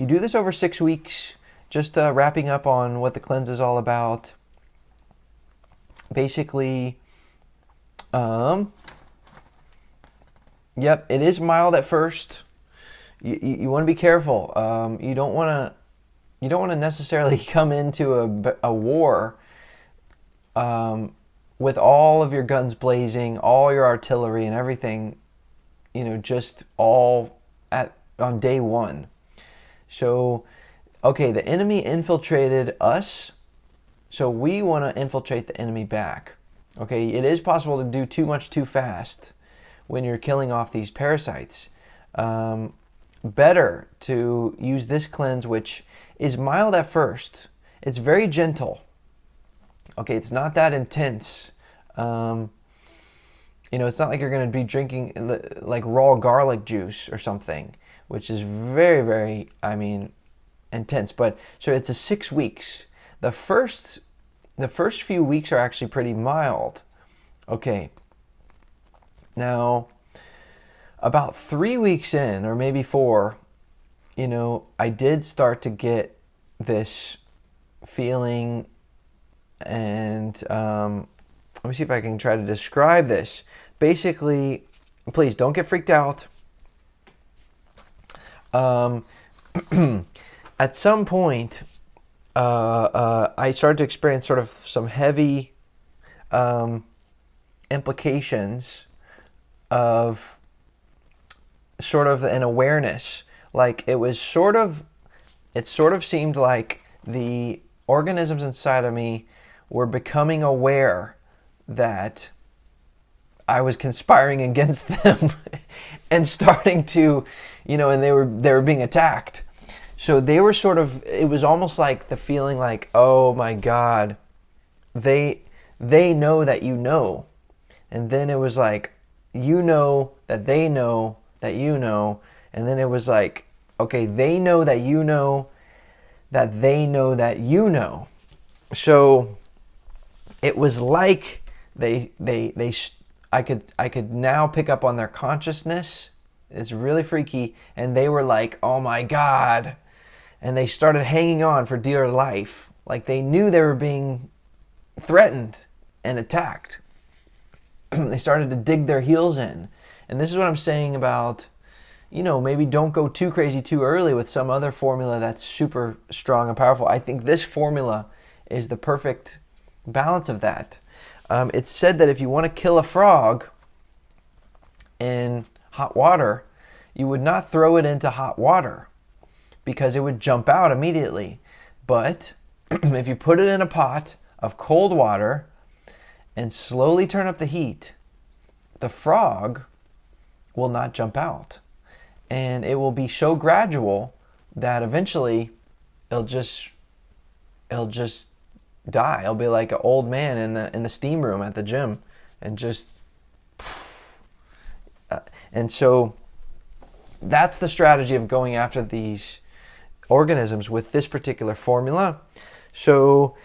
You do this over 6 weeks, just wrapping up on what the cleanse is all about. Basically, yep, it is mild at first. You want to be careful. You don't want to necessarily come into a war with all of your guns blazing, all your artillery and everything, just all on day one. So, okay, the enemy infiltrated us, so we want to infiltrate the enemy back. Okay, it is possible to do too much too fast when you're killing off these parasites. Better to use this cleanse, which is mild at first. It's very gentle. Okay, it's not that intense. It's not like you're going to be drinking like raw garlic juice or something, which is very, very, intense. But so it's a 6 weeks. The first few weeks are actually pretty mild. Okay. Now, about 3 weeks in, or maybe 4, I did start to get this feeling, and let me see if I can try to describe this. Basically, please don't get freaked out. At some point, I started to experience sort of some heavy implications of sort of an awareness. Like it sort of seemed like the organisms inside of me were becoming aware that I was conspiring against them and starting to, and they were being attacked. So they were it was almost like the feeling like, oh my God, they know that you know. And then it was like, that they know that you know. And then it was like, okay, they know that you know that they know that you know. So it was like I could now pick up on their consciousness. It's really freaky. And they were like, oh my God. And they started hanging on for dear life. Like they knew they were being threatened and attacked. They started to dig their heels in. And this is what I'm saying about, maybe don't go too crazy too early with some other formula that's super strong and powerful. I think this formula is the perfect balance of that. It's said that if you want to kill a frog in hot water, you would not throw it into hot water because it would jump out immediately. But if you put it in a pot of cold water and slowly turn up the heat, the frog will not jump out. And it will be so gradual that eventually it'll just die. It'll be like an old man in the steam room at the gym, and just and so that's the strategy of going after these organisms with this particular formula. So